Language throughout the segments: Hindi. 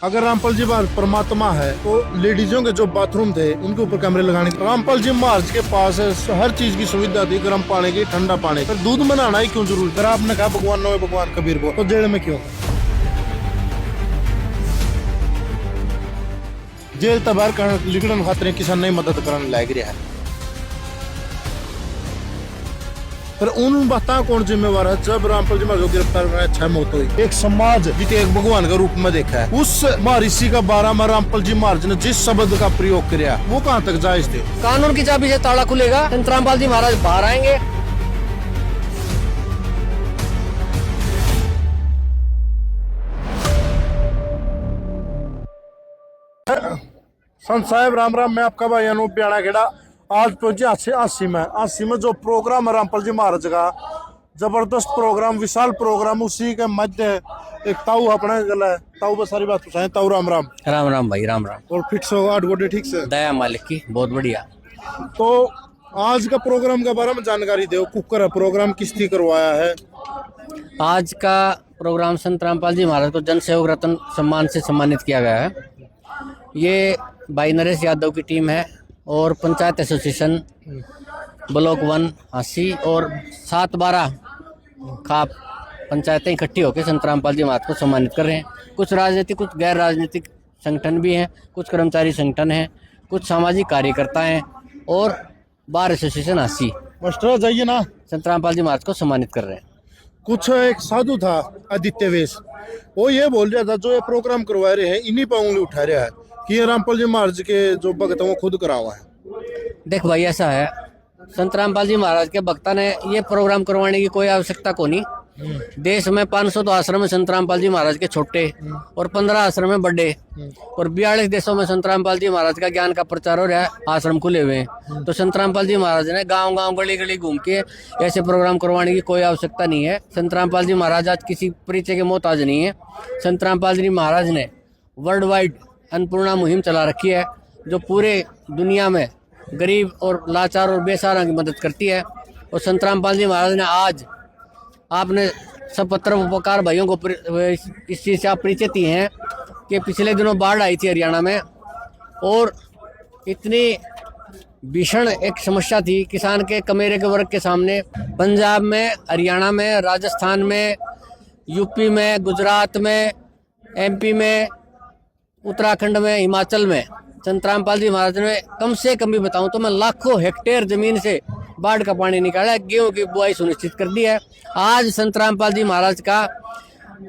अगर रामपाल जी महाराज परमात्मा है तो लेडीजों के जो बाथरूम थे उनके ऊपर कैमरे लगाने के। रामपाल जी महाराज के पास हर चीज की सुविधा थी, गर्म पानी की, ठंडा पानी। पर दूध बनाना ही क्यों जरूरी? फिर आपने कहा भगवान नो भगवान कबीर को, तो जेल में क्यों? जेल तबार लिखने खातिर किसान नहीं मदद करने लग रहा है। पर उन बातों कौन जिम्मेवार है? जब रामपाल जी महाराज को गिरफ्तार करना 6 मौत हुई। एक समाज जिसे एक भगवान के रूप में देखा है, उस महर्षि का बारे में रामपाल जी महाराज ने जिस शब्द का प्रयोग किया वो कहाँ तक जायज थे? कानून की चाबी से ताला खुलेगा, संत रामपाल जी महाराज बाहर आएंगे। संत साहब राम राम। मैं आपका भाई अनूप ब्याणा खेड़ा आज पहुंचे 80 में जो प्रोग्राम है रामपाल जी महाराज का, जबरदस्त प्रोग्राम, विशाल प्रोग्राम। उसी के मध्य एक ताऊ अपने गला है, ताऊ बस सारी बात पूछाए। ताऊ राम राम। राम राम भाई, राम राम। और फिक्स होगा 8 गोटे ठीक से? दया मालिक की, बहुत बढ़िया। तो आज का प्रोग्राम के बारे में जानकारी दो। कुकर है प्रोग्राम किसने करवाया है? आज का प्रोग्राम संत रामपाल जी महाराज को जन सेवक रत्न सम्मान से सम्मानित किया गया है। ये भाई नरेश यादव की टीम है और पंचायत एसोसिएशन ब्लॉक 1 80 और 7-12 खाप पंचायतें इकट्ठी होकर संत रामपाल जी महाराज को सम्मानित कर रहे हैं। कुछ राजनीतिक, कुछ गैर राजनीतिक संगठन भी हैं, कुछ कर्मचारी संगठन हैं, कुछ सामाजिक कार्यकर्ता हैं और बार एसोसिएशन 80 मास्टर जाइए ना, संत रामपाल जी महाराज को सम्मानित कर रहे हैं। कुछ एक साधु था आदित्य वेश, वो ये बोल रहा था जो ये प्रोग्राम करवा रहे हैं इन्हीं पर उंगली उठा रहा है कि ये रामपाल जी महाराज के जो भक्त है वो खुद करा हुआ है। देख भाई, ऐसा है, संत रामपाल जी महाराज के भक्ता ने ये प्रोग्राम करवाने की कोई आवश्यकता को नहीं। देश में 500 तो आश्रम है संत रामपाल जी महाराज के छोटे और 15 आश्रम है बड़े और 42 देशों में संत रामपाल जी महाराज का ज्ञान का प्रचार हो रहा है, आश्रम खुले हुए हैं। तो संत रामपाल जी महाराज ने गांव गांव गली गली घूम के ऐसे प्रोग्राम करवाने की कोई आवश्यकता नहीं है। संत रामपाल जी महाराज आज किसी परिचय के मोहताज नहीं है। संत रामपाल जी महाराज ने वर्ल्ड वाइड अन्नपूर्णा मुहिम चला रखी है जो पूरे दुनिया में गरीब और लाचार और बेसहारा की मदद करती है। और संत रामपाल जी महाराज ने आज, आपने सब पत्रोपकार भाइयों को इस चीज़ से आप परिचित ही हैं कि पिछले दिनों बाढ़ आई थी हरियाणा में और इतनी भीषण एक समस्या थी किसान के कमेरे के वर्ग के सामने। पंजाब में, हरियाणा में, राजस्थान में, यूपी में, गुजरात में, एमपी में, उत्तराखंड में, हिमाचल में संत रामपाल जी महाराज ने कम से कम भी बताऊं तो मैं लाखों हेक्टेयर जमीन से बाढ़ का पानी निकाला है, गेहूं की बुआई सुनिश्चित कर दी है। आज संत रामपाल जी महाराज का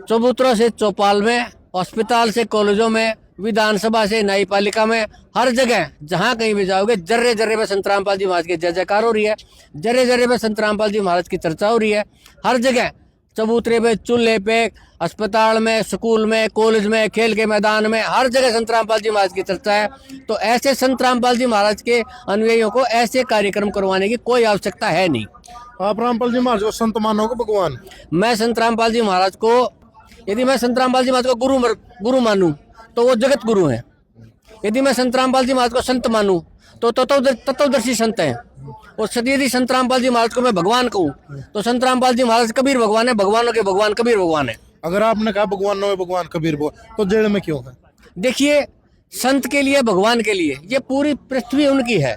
चबूतरों से चौपाल में, अस्पताल से कॉलेजों में, विधानसभा से न्यायपालिका में, हर जगह जहां कहीं भी जाओगे जर्रे जर्रे पे संत रामपाल जी महाराज की जय जयकार हो रही है, जर्रे जर्रे पे संत रामपाल जी महाराज की चर्चा हो रही है। हर जगह चबूतरे पे, चूल्हे पे, अस्पताल में, स्कूल में, कॉलेज में, खेल के मैदान में, हर जगह संत रामपाल जी महाराज की चर्चा है। तो ऐसे संत रामपाल जी महाराज के अनुयायियों को ऐसे कार्यक्रम करवाने की कोई आवश्यकता है नहीं। आप रामपाल जी महाराज को संत मानोगे भगवान? मैं संत रामपाल जी महाराज को, यदि मैं संत रामपाल जी महाराज को गुरु मानूं तो वो जगत गुरु हैं। यदि मैं संत रामपाल जी महाराज को संत मानूं तो तत्वदर्शी संत हैं। और यदि संत रामपाल जी महाराज को मैं भगवान कहूँ तो संत रामपाल जी महाराज कबीर भगवान है, भगवानों के भगवान कबीर भगवान है। अगर आपने कहा भगवान नो भगवान कबीर को, तो जेल में क्यों है? देखिए, संत के लिए, भगवान के लिए ये पूरी पृथ्वी उनकी है।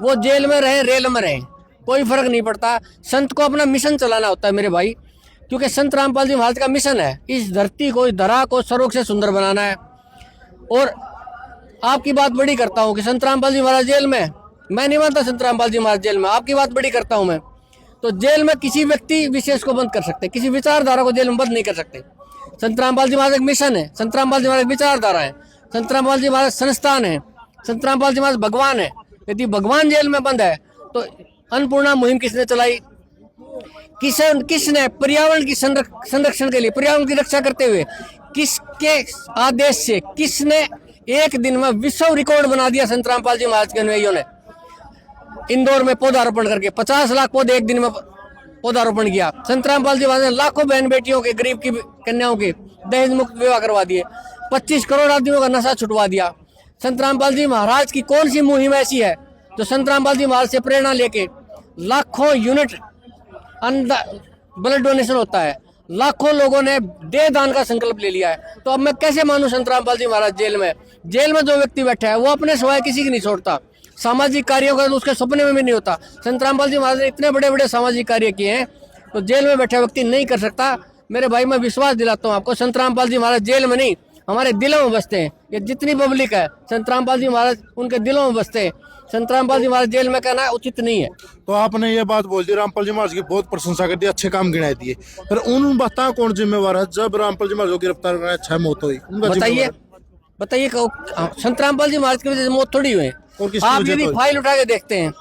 वो जेल में रहे, रेल में रहे, कोई फर्क नहीं पड़ता। संत को अपना मिशन चलाना होता है मेरे भाई, क्योंकि संत रामपाल जी महाराज का मिशन है इस धरती को, इस धरा को स्वर्ग से सुंदर बनाना है। और आपकी बात बड़ी करता हूँ कि संत रामपाल जी महाराज जेल में, मैं नहीं मानता संत रामपाल जी महाराज जेल में, आपकी बात बड़ी करता हूँ मैं। तो जेल में किसी व्यक्ति विशेष को बंद कर सकते, किसी विचारधारा को जेल में बंद नहीं कर सकते। संत रामपाल जी महाराज एक मिशन है, संत रामपाल जी महाराज विचारधारा है, संत रामपाल जी महाराज संस्थान है, संत रामपाल जी महाराज भगवान है। यदि भगवान जेल में बंद है तो अन्नपूर्णा मुहिम किसने चलाई? किसने पर्यावरण की संरक्षण के लिए, पर्यावरण की रक्षा करते हुए किसके आदेश से, किसने एक दिन में विश्व रिकॉर्ड बना दिया? संत रामपाल जी महाराज के अनुयायियों ने इंदौर में पौधारोपण करके 50 लाख पौधे एक दिन में पौधारोपण किया। संत रामपाल जी महाराज ने लाखों बहन बेटियों के, गरीब की कन्याओं के दहेज मुक्त विवाह करवा दिए, 25 करोड़ आदमियों का नशा छुटवा दिया। संत रामपाल जी महाराज की कौन सी मुहिम ऐसी है जो संत रामपाल जी महाराज से प्रेरणा लेके लाखों यूनिट ब्लड डोनेशन होता है, लाखों लोगों ने देह दान का संकल्प ले लिया है। तो अब मैं कैसे मानूं संत रामपाल जी महाराज जेल में जो व्यक्ति बैठा है वो अपने सिवाय किसी की नहीं छोड़ता। सामाजिक कार्यों का तो उसके सपने में भी नहीं होता। संत रामपाल जी महाराज ने इतने बड़े बड़े सामाजिक कार्य किए हैं, तो जेल में बैठा व्यक्ति नहीं कर सकता। मेरे भाई मैं विश्वास दिलाता हूँ आपको, संत रामपाल जी महाराज जेल में नहीं हमारे दिलों में बसते हैं। ये जितनी पब्लिक है संत रामपाल जी महाराज उनके दिलों में बसते हैं। संत रामपाल जी महाराज जेल में कहना उचित नहीं है। तो आपने ये बात बोल दी, रामपाल जी महाराज की बहुत प्रशंसा कर दी, अच्छे काम गिनाए दिए, फिर उन बता कौन जिम्मेवार है जब रामपाल जी महाराज को गिरफ्तार करना 6 मौत हुई? उनका बताइए संत रामपाल जी महाराज की वजह से मौत थोड़ी हुई। आप यदि फाइल उठा के देखते हैं,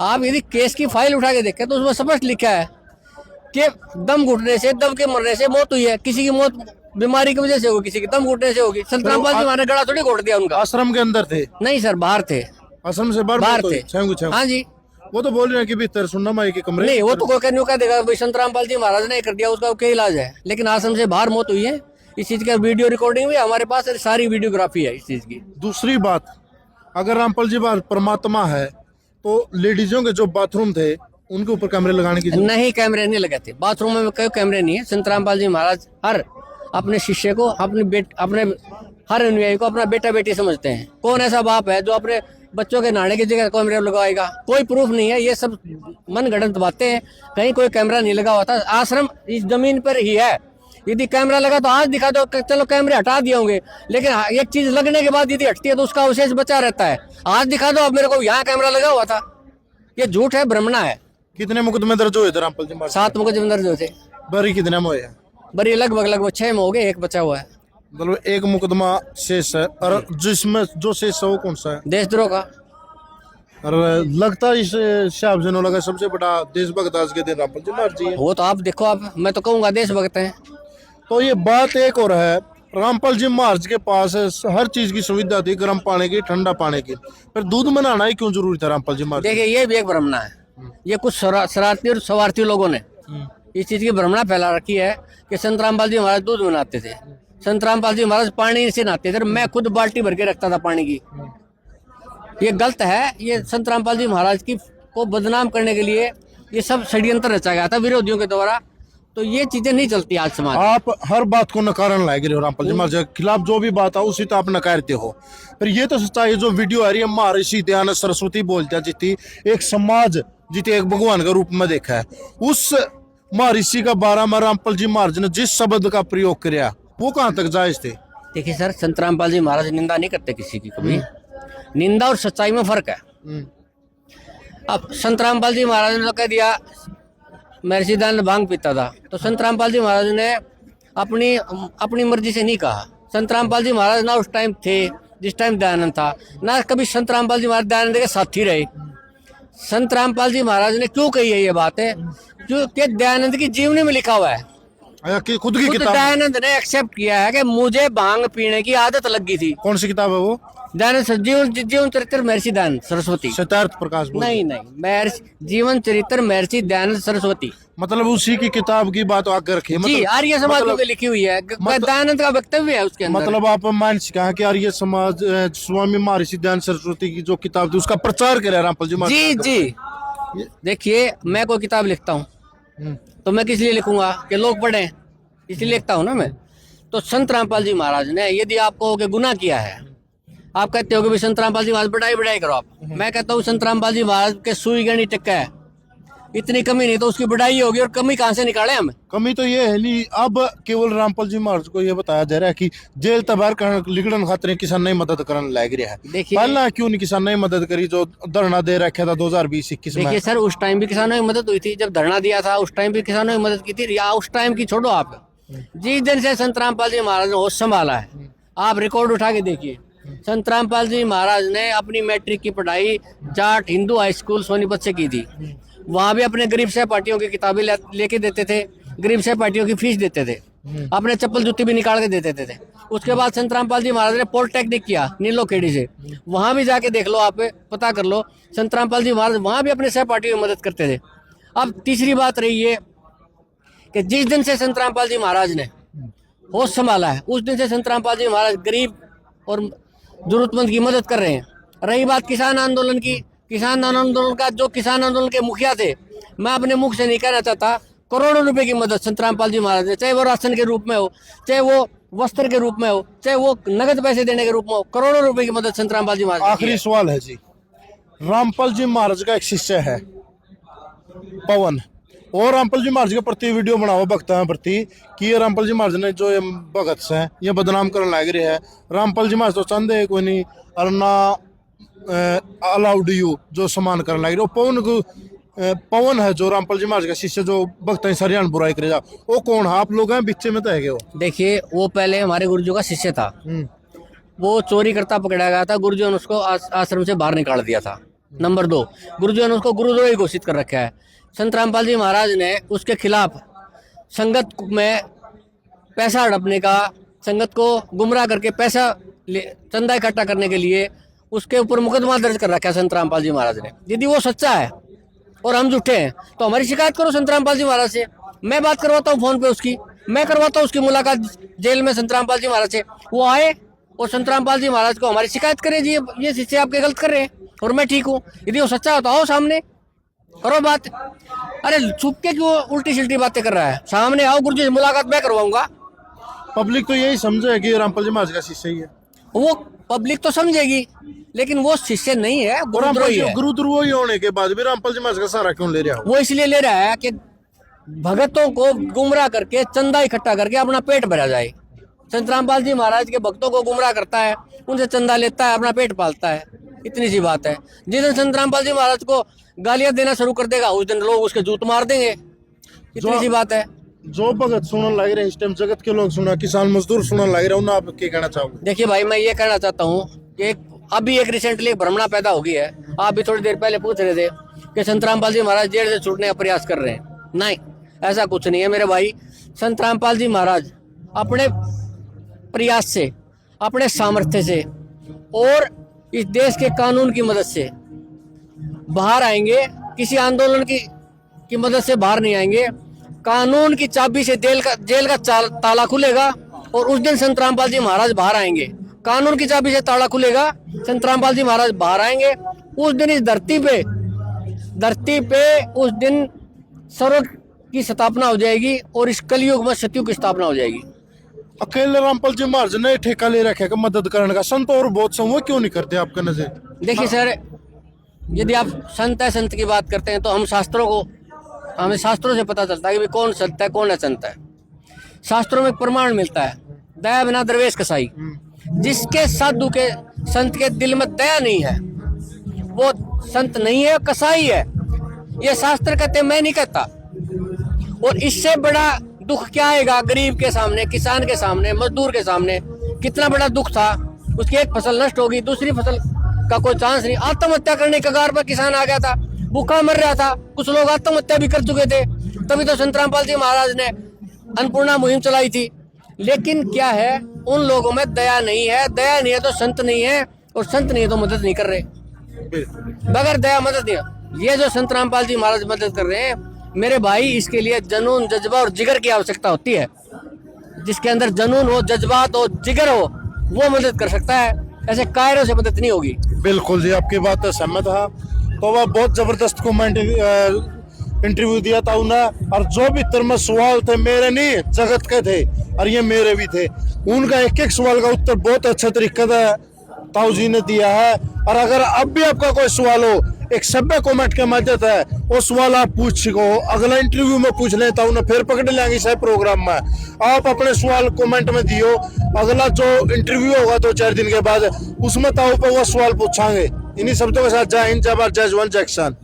आप यदि केस की फाइल उठा के देखते हैं तो उसमें स्पष्ट लिखा है कि दम घुटने से, दब के मरने से मौत हुई है। किसी की मौत बीमारी की वजह से होगी, किसी की दम घुटने से होगी। संत रामपाल जी महाराज ने गला थोड़ी घोट दिया उनका। आश्रम के अंदर थे? नहीं सर, बाहर थे। आश्रम से बाहर थे? हाँ जी। वो तो बोल रहे हैं कि भीतर सुनना माई के कमरे। नहीं, वो तो कोई कहने का देगा भाई संत रामपाल जी महाराज ने कर दिया, उसका क्या इलाज है। लेकिन आश्रम से बाहर मौत हुई है। इस चीज का वीडियो रिकॉर्डिंग भी हमारे पास, सारी वीडियोग्राफी है इस चीज की। दूसरी बात, अगर रामपाल जी महाराज परमात्मा है तो लेडीजों के जो बाथरूम थे उनके ऊपर कैमरे लगाने की नहीं, कैमरे नहीं लगे थे बाथरूम में, कोई कैमरे नहीं है। संत रामपाल जी महाराज हर अपने शिष्य को, अपने हर अनुयायी को अपना बेटा बेटी समझते हैं। कौन ऐसा बाप है जो अपने बच्चों के नहाने की जगह कैमरे लगाएगा? कोई प्रूफ नहीं है, ये सब मन गढ़ंत बातें हैं। कहीं कोई कैमरा नहीं लगा हुआ था। आश्रम इस जमीन पर ही है। यदि कैमरा लगा तो आज दिखा दो, चलो कैमरे हटा दिए होंगे, लेकिन एक चीज लगने के बाद यदि हटती है तो उसका अवशेष बचा रहता है। आज दिखा दो अब मेरे को यहाँ कैमरा लगा हुआ था। ये झूठ है, भ्रमणा है। कितने मुकदमे दर्ज हुए थे रामपाल जी महाराज? 7 मुकदमे दर्ज हुए थे। बरी कितने में हुए? बरी लगभग 6 में हो गए, 1 बचा हुआ है। मतलब 1 मुकदमा शेष है, और जिसमें जो शेष है वो कौन सा है? देशद्रोह का। और लगता है इस शाहब जनों लगा सबसे बड़ा देशभक्त आज के दिन रामपाल जी महाराज जी है। वो तो आप देखो, आप मैं तो कहूँगा देशभक्त हैं। तो ये बात एक और है, रामपाल जी महाराज के पास हर चीज की सुविधा थी, गर्म पानी की, ठंडा पानी की, फिर दूध बनाना ही क्यों जरूरी था रामपाल जी महाराज? देखिए, ये भी एक भ्रमणा है। ये कुछ शरारती और स्वार्थी लोगों ने इस चीज की भ्रमणा फैला रखी है कि संत रामपाल जी महाराज दूध बनाते थे, संत रामपाल जी महाराज पानी से नहाते थे। मैं खुद बाल्टी भर के रखता था पानी की। ये गलत है। ये संत रामपाल जी महाराज की को बदनाम करने के लिए ये सब षड्यंत्र रचा गया था विरोधियों के द्वारा। तो ये चीजें नहीं चलती आज समाज। आप हर बात को नकारन लाए गिरे हो रामपाल जी महाराज के खिलाफ, जो भी बात है उसी तो आप नकारते हो। फिर ये तो सच्चाई, जो वीडियो आ रही है महर्षि दयानंद सरस्वती बोलते हैं जितनी एक समाज जितने एक भगवान का रूप में देखा है, उस महर्षि का बारे में रामपाल जी महाराज ने जिस शब्द का प्रयोग किया वो कहाँ तक जायज थे? देखिए सर, संत रामपाल जी महाराज निंदा नहीं करते किसी की कभी। निंदा और सच्चाई में फर्क है। अब संत रामपाल जी महाराज ने तो कह दिया महर्षि दयानंद भांग पीता था, तो संत रामपाल जी महाराज ने अपनी मर्जी से नहीं कहा। संत रामपाल जी महाराज ना उस टाइम थे जिस टाइम दयानंद था, ना कभी संत रामपाल जी महाराज दयानंद के साथी रहे। संत रामपाल जी महाराज ने क्यों कही है ये बात है? क्योंकि दयानंद की जीवनी में लिखा हुआ है। खुद की किताब दयानंद ने एक्सेप्ट किया है कि मुझे भांग पीने की आदत लग गई थी। कौन सी किताब है वो? दयानंद जीवन चरित्र महर्षि दयानंद सरस्वती। शतार्थ प्रकाश? नहीं, महर्षि जीवन चरित्र महर्षि दयानंद सरस्वती। मतलब उसी की किताब की बात आकर रखी है? जी, आर्य समाज में लिखी हुई है। दयानंद का वक्तव्य है उसके अंदर। मतलब आप मान कहा कि आर्य समाज स्वामी महर्षि दयानंद सरस्वती की जो किताब थी उसका प्रचार करे रामपाल जी महाराज? जी। देखिए, मैं कोई किताब लिखता हूँ तो मैं किस लिए लिखूंगा? कि लोग पढ़ें, इसलिए लिखता हूँ ना मैं। तो संत रामपाल जी महाराज ने, यदि आप कहो कि गुनाह किया है, आप कहते हो कि संत रामपाल जी महाराज बढ़ाई करो आप। मैं कहता हूँ संत रामपाल जी महाराज के सुई गणी टक्का है, इतनी कमी नहीं तो उसकी बढ़ाई होगी। और कमी कहाँ से निकाले हम? कमी तो ये है नहीं। अब केवल रामपाल जी महाराज को ये बताया जा रहा है कि जेल तबार लिखड़न खातिर किसान नहीं मदद करने लग रहा है। देखिए, पहला क्यों नहीं किसान ने मदद करी जो धरना दे रखा था 2020-21 में? देखिए सर, उस टाइम भी किसानों की मदद हुई थी। जब धरना दिया था उस टाइम भी किसानों की मदद की थी। या उस टाइम की छोड़ो आप, जिस दिन से संत रामपाल जी महाराज ने होश संभाला है, आप रिकॉर्ड उठा के देखिए। संत रामपाल जी महाराज ने अपनी मैट्रिक की पढ़ाई जाट हिंदू हाई स्कूल सोनीपत से की थी। वहां भी अपने गरीब सहपाठियों की किताबें लेके देते थे, गरीब सहपाठियों की फीस देते थे, अपने चप्पल जूती भी निकाल के देते थे। उसके बाद संत रामपाल जी महाराज ने पॉलिटेक्निक किया नीलोखेड़ी से। वहां भी जाके देख लो, आप पता कर लो, संत रामपाल जी महाराज वहां भी अपने सहपाठियों की मदद करते थे। अब तीसरी बात रही है कि जिस दिन से संत रामपाल जी महाराज ने होश संभाला है उस दिन से संत रामपाल जी महाराज गरीब और जरूरतमंद की मदद कर रहे हैं। रही बात किसान आंदोलन की, किसान आंदोलन का, जो किसान आंदोलन के मुखिया थे, मैं अपने मुख से नहीं कहना चाहता, करोड़ों रुपए की मदद संत रामपाल जी महाराज ने, चाहे वो राशन के रूप में हो, चाहे वो वस्त्र के रूप में हो, चाहे वो नगद पैसे देने के रूप में हो, करोड़ों रुपए की मदद संत रामपाल जी महाराज ने की आखिरी है। सवाल है जी, रामपाल जी महाराज का एक शिष्य है पवन, और रामपाल जी महाराज के प्रति वीडियो बनाओ भक्तों के प्रति कि ये रामपाल जी महाराज ने जो ये भगत से ये बदनाम करने लग रहे हैं। रामपाल जी महाराज तो चाहते कोई नहीं और ना अलाउड यू जो सम्मान करने लग रहे हो। पवन को पवन है जो रामपाल जी महाराज का शिष्य जो भक्त सरियान बुराई करेगा, वो कौन है? आप लोग हैं बीच में तो है वो। देखिए वो पहले हमारे गुरुजी का शिष्य था, वो चोरी करता पकड़ा गया था, गुरुजी ने उसको आश्रम से बाहर निकाल दिया था। नंबर 2, गुरुजी ने उसको गुरुद्रोही घोषित कर रखा है। संत रामपाल जी महाराज ने उसके खिलाफ संगत में पैसा हड़पने का, संगत को गुमराह करके पैसा चंदा इकट्ठा करने के लिए उसके ऊपर मुकदमा दर्ज कर रखा है संत रामपाल जी महाराज ने। यदि वो सच्चा है और हम झूठे हैं तो हमारी शिकायत करो संत रामपाल जी महाराज से, मैं बात करवाता हूँ फोन पे उसकी, मैं करवाता हूँ उसकी मुलाकात जेल में संत रामपाल जी महाराज से, वो आए और संत रामपाल जी महाराज को हमारी शिकायत करें जी ये शिष्य आपके गलत कर रहे हैं और मैं ठीक हूँ। यदि वो सच्चा हो तो आओ सामने करो बात। अरे छुप के क्यों उल्टी सिल्टी बातें कर रहा है? सामने आओ, गुरुजी से मुलाकात मैं करवाऊंगा। पब्लिक तो यही समझे कि रामपाल जी महाराज का शिष्य ही है। वो पब्लिक तो समझेगी लेकिन वो शिष्य नहीं है, गुरुद्रोही है। गुरुद्रोही होने के बाद भी रामपाल जी महाराज का सहारा क्यों ले रहा हो? वो इसलिए ले रहा है कि भगतों को गुमराह करके चंदा इकट्ठा करके अपना पेट भरा जाए। संत रामपाल जी महाराज के भक्तों को गुमराह करता है, उनसे चंदा लेता है, अपना पेट पालता है, इतनी सी बात है। जिस दिन संत रामपाल जी महाराज को गालियां देना शुरू कर देगा उस दिन लोग उसके जूत मार देंगे, इतनी सी बात है। जो भगत सुनने लग रहे हैं इस टाइम, जगत के लोग सुना, किसान मजदूर सुनने लग रहे हैं, उन्हें आप क्या कहना चाहोगे? देखिए भाई, मैं ये कहना चाहता हूँ कि अभी एक रिसेंटली भ्रमणा पैदा हो गई है। आप भी थोड़ी देर पहले पूछ रहे थे कि संत रामपाल जी महाराज जेल से छूटने का प्रयास कर रहे हैं। नहीं, ऐसा कुछ नहीं है मेरे भाई। संत रामपाल जी महाराज अपने प्रयास से, अपने सामर्थ्य से और इस देश के कानून की मदद से बाहर आएंगे, किसी आंदोलन की मदद से बाहर नहीं आएंगे। कानून की चाबी से जेल का ताला खुलेगा और उस दिन संत रामपाल जी महाराज बाहर आएंगे। कानून की चाबी से ताला खुलेगा, संत रामपाल जी महाराज बाहर आएंगे। उस दिन इस धरती पे उस दिन सर्व की स्थापना हो जाएगी और इस कलयुग में सतयुग की स्थापना हो जाएगी। अकेले रामपाल जी महाराज ने ठेका ले रखा है मदद करने का, संत और बहुत समूह क्यों नहीं करते आपका नजर? देखिए सर, यदि आप संत की बात करते हैं तो हमें शास्त्रों से पता चलता है कि कौन संत है कौन असंत है। शास्त्रों में एक प्रमाण मिलता है, दया बिना दरवेश कसाई। जिसके साधु के संत के दिल में दया नहीं है वो संत नहीं है, कसाई है। ये शास्त्र कहते, मैं नहीं कहता। और इससे बड़ा दुख क्या आएगा गरीब के सामने, किसान के सामने, मजदूर के सामने? कितना बड़ा दुख था, उसकी एक फसल नष्ट होगी, दूसरी फसल का कोई चांस नहीं। आत्महत्या करने के कगार पर किसान आ गया था, भूखा मर रहा था, कुछ लोग आत्महत्या भी कर चुके थे। तभी तो संत रामपाल जी महाराज ने अन्नपूर्णा मुहिम चलाई थी। लेकिन क्या है, उन लोगों में दया नहीं है। दया नहीं है तो संत नहीं है, और संत नहीं है तो मदद नहीं कर रहे। बगैर दया मदद नहीं। ये जो संत रामपाल जी महाराज मदद कर रहे हैं मेरे भाई, इसके लिए जुनून, जज्बा और जिगर की आवश्यकता होती है। जिसके अंदर जुनून हो, जज्बात हो, जिगर हो, वो मदद कर सकता है। ऐसे कायरों से मदद नहीं होगी। बिल्कुल जी, आपकी बात से सहमत है। तो वह बहुत जबरदस्त कमेंट इंटरव्यू दिया था उन्हें, और जो भी तरह सवाल थे मेरे नहीं जगत के थे और ये मेरे भी थे, उनका एक एक सवाल का उत्तर बहुत अच्छा तरीके से ताऊ जी ने दिया है। और अगर अब भी आपका कोई सवाल हो, एक सभ्य कमेंट के माध्यम से वो सवाल आप पूछ सको, अगला इंटरव्यू में पूछ लें तो उन्हें फिर पकड़ लेंगे इस प्रोग्राम में। आप अपने सवाल कमेंट में दियो, अगला जो इंटरव्यू होगा 2-4 दिन के बाद उसमें ताऊ पे वो सवाल पूछांगे। इन्हीं शब्दों के साथ जय हिंद, जय भारत, जय जवान, जय किसान।